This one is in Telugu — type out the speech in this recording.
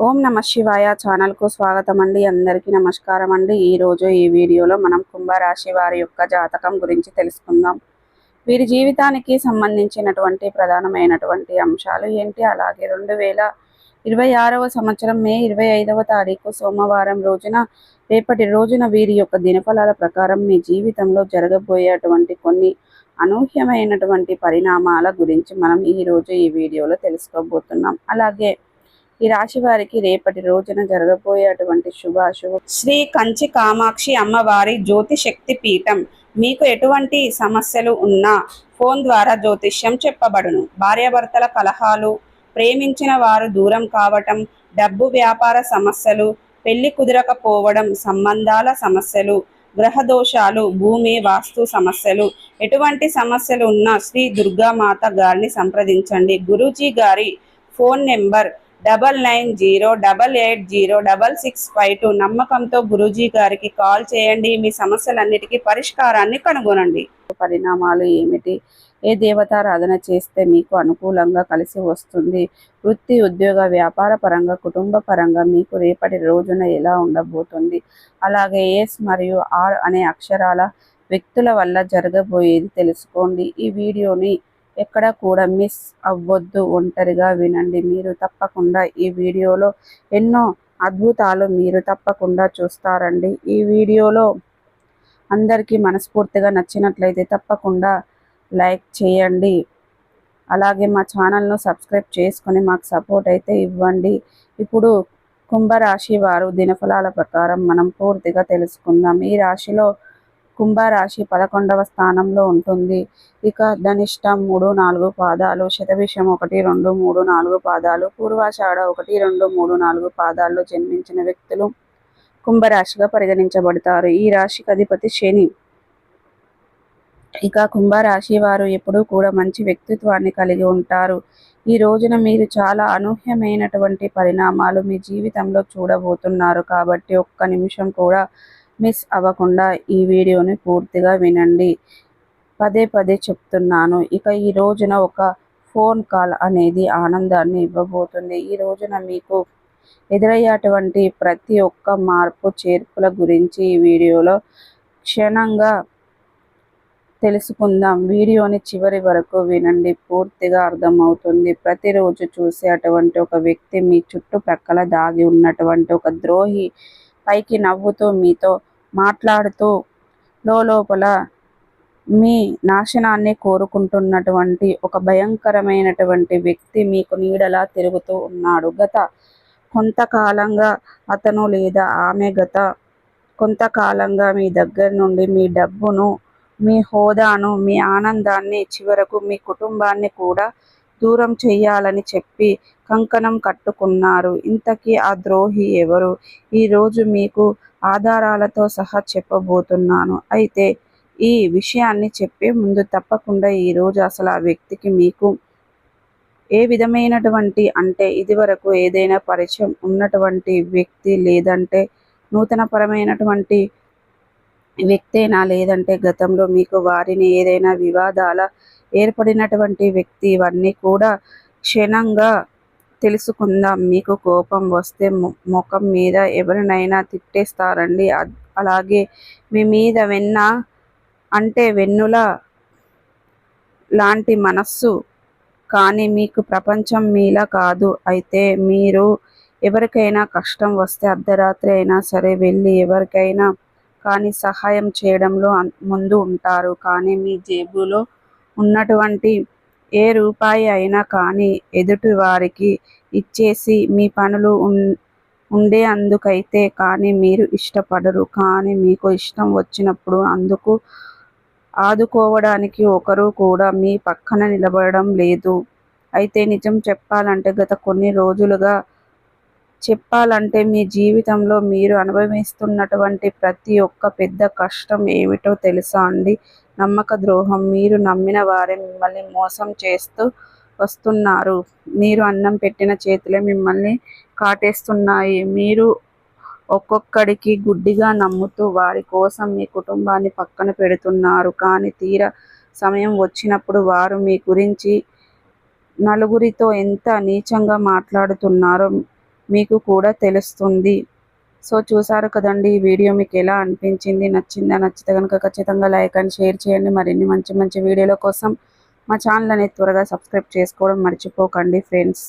ఓం నమ శివాయ ఛానల్కు స్వాగతం అండి. అందరికీ నమస్కారం అండి. ఈరోజు ఈ వీడియోలో మనం కుంభరాశి వారి యొక్క జాతకం గురించి తెలుసుకుందాం. వీరి జీవితానికి సంబంధించినటువంటి ప్రధానమైనటువంటి అంశాలు ఏంటి, అలాగే 2026వ సంవత్సరం మే 25వ తారీఖు సోమవారం రోజున రేపటి రోజున వీరి యొక్క దినఫలాల ప్రకారం మీ జీవితంలో జరగబోయేటువంటి కొన్ని అనూహ్యమైనటువంటి పరిణామాల గురించి మనం ఈరోజు ఈ వీడియోలో తెలుసుకోబోతున్నాం. అలాగే ఈ రాశి వారికి రేపటి రోజున జరగబోయేటువంటి శుభాశుభ శ్రీ కంచి కామాక్షి అమ్మవారి జ్యోతి శక్తి పీఠం. మీకు ఎటువంటి సమస్యలు ఉన్నా ఫోన్ ద్వారా జ్యోతిష్యం చెప్పబడును. భార్యాభర్తల కలహాలు, ప్రేమించిన వారు దూరం కావటం, డబ్బు వ్యాపార సమస్యలు, పెళ్లి కుదరకపోవడం, సంబంధాల సమస్యలు, గ్రహదోషాలు, భూమి వాస్తు సమస్యలు, ఎటువంటి సమస్యలు ఉన్నా శ్రీ దుర్గామాత గారిని సంప్రదించండి. గురూజీ గారి ఫోన్ నెంబర్ 9908806652. నమ్మకంతో గురూజీ గారికి కాల్ చేయండి. మీ సమస్యలన్నిటికీ పరిష్కారాన్ని కనుగొనండి. పరిణామాలు ఏమిటి, ఏ దేవతారాధన చేస్తే మీకు అనుకూలంగా కలిసి వస్తుంది, వృత్తి ఉద్యోగ వ్యాపార పరంగా కుటుంబ పరంగా మీకు రేపటి రోజున ఎలా ఉండబోతుంది, అలాగే ఎస్ మరియు ఆర్ అనే అక్షరాల వ్యక్తుల వల్ల జరగబోయేది తెలుసుకోండి. ఈ వీడియోని ఎక్కడ కూడా మిస్ అవ్వద్దు, ఒంటరిగా వినండి. మీరు తప్పకుండా ఈ వీడియోలో ఎన్నో అద్భుతాలు మీరు తప్పకుండా చూస్తారండి. ఈ వీడియోలో అందరికీ మనస్ఫూర్తిగా నచ్చినట్లయితే తప్పకుండా లైక్ చేయండి. అలాగే మా ఛానల్ను సబ్స్క్రైబ్ చేసుకొని మాకు సపోర్ట్ అయితే ఇవ్వండి. ఇప్పుడు కుంభరాశి వారు దినఫలాల ప్రకారం మనం పూర్తిగా తెలుసుకుందాం. ఈ రాశిలో కుంభరాశి 11వ స్థానంలో ఉంటుంది. ఇక ధనిష్ట 3, 4 పాదాలు, శతభిషం 1, 2, 3, 4 పాదాలు, పూర్వాషాఢ 1, 2, 3, 4 పాదాల్లో జన్మించిన వ్యక్తులు కుంభరాశిగా పరిగణించబడతారు. ఈ రాశికి అధిపతి శని. ఇక కుంభరాశి వారు ఎప్పుడూ కూడా మంచి వ్యక్తిత్వాన్ని కలిగి ఉంటారు. ఈ రోజున మీరు చాలా అనూహ్యమైనటువంటి పరిణామాలు మీ జీవితంలో చూడబోతున్నారు. కాబట్టి ఒక్క నిమిషం కూడా మిస్ అవ్వకుండా ఈ వీడియోని పూర్తిగా వినండి. పదే పదే చెప్తున్నాను. ఇక ఈ రోజున ఒక ఫోన్ కాల్ అనేది ఆనందాన్ని ఇవ్వబోతుంది. ఈ రోజున మీకు ఎదురయ్యేటువంటి ప్రతి ఒక్క మార్పు చేర్పుల గురించి ఈ వీడియోలో క్షుణ్ణంగా తెలుసుకుందాం. వీడియోని చివరి వరకు వినండి, పూర్తిగా అర్థమవుతుంది. ప్రతిరోజు చూసే అటువంటి ఒక వ్యక్తి మీ చుట్టుప్రక్కల దాగి ఉన్నటువంటి ఒక ద్రోహి పైకి నవ్వుతూ మీతో మాట్లాడుతూ లోపల మీ నాశనాన్ని కోరుకుంటున్నటువంటి ఒక భయంకరమైనటువంటి వ్యక్తి మీకు నీడలా తిరుగుతూ ఉన్నాడు. గత కొంతకాలంగా అతను లేదా ఆమె కొంతకాలంగా మీ దగ్గర నుండి మీ డబ్బును, మీ హోదాను, మీ ఆనందాన్ని, చివరకు మీ కుటుంబాన్ని కూడా దూరం చెయ్యాలని చెప్పి కంకణం కట్టుకున్నారు. ఇంతకీ ఆ ద్రోహి ఎవరు? ఈరోజు మీకు ఆధారాలతో సహా చెప్పబోతున్నాను. అయితే ఈ విషయాన్ని చెప్పే ముందు తప్పకుండా ఈరోజు అసలు ఆ వ్యక్తికి మీకు ఏ విధమైనటువంటి అంటే ఇదివరకు ఏదైనా పరిచయం ఉన్నటువంటి వ్యక్తి, లేదంటే నూతనపరమైనటువంటి వ్యక్తేనా, లేదంటే గతంలో మీకు వారిని ఏదైనా వివాదాల ఏర్పడినటువంటి వ్యక్తి, ఇవన్నీ కూడా క్షుణ్ణంగా తెలుసుకుందాం. మీకు కోపం వస్తే ముఖం మీద ఎవరినైనా తిట్టేస్తారండి. అలాగే మీ మీద వెన్నుల లాంటి మనస్సు, కానీ మీకు ప్రపంచం మీలా కాదు. అయితే మీరు ఎవరికైనా కష్టం వస్తే అర్ధరాత్రి అయినా సరే వెళ్ళి ఎవరికైనా కానీ సహాయం చేయడంలో ముందు ఉంటారు. కానీ మీ జేబులో ఉన్నటువంటి ఏ రూపాయి అయినా కానీ ఎదుటి వారికి ఇచ్చేసి మీ పనులు ఉండే అందుకైతే కానీ మీరు ఇష్టపడరు. కానీ మీకు ఇష్టం వచ్చినప్పుడు అందుకు ఆదుకోవడానికి ఒకరు కూడా మీ పక్కన నిలబడడం లేదు. అయితే నిజం చెప్పాలంటే గత కొన్ని రోజులుగా చెప్పాలంటే మీ జీవితంలో మీరు అనుభవిస్తున్నటువంటి ప్రతి ఒక్క పెద్ద కష్టం ఏమిటో తెలుసా అండి? నమ్మక ద్రోహం. మీరు నమ్మిన వారే మిమ్మల్ని మోసం చేస్తూ వస్తున్నారు. మీరు అన్నం పెట్టిన చేతులే మిమ్మల్ని కాటేస్తున్నాయి. మీరు ఒక్కొక్కడికి గుడ్డిగా నమ్ముతూ వారి కోసం మీ కుటుంబాన్ని పక్కన పెడుతున్నారు. కానీ తీరా సమయం వచ్చినప్పుడు వారు మీ గురించి నలుగురితో ఎంత నీచంగా మాట్లాడుతున్నారో మీకు కూడా తెలుస్తుంది. సో చూసారు కదండి, ఈ వీడియో మీకు ఎలా అనిపించింది? నచ్చిందా? నచ్చితే కనుక ఖచ్చితంగా లైక్ అండ్ షేర్ చేయండి. మరిన్ని మంచి మంచి వీడియోల కోసం మా ఛానల్ అనేది త్వరగా సబ్స్క్రైబ్ చేసుకోవడం మర్చిపోకండి ఫ్రెండ్స్.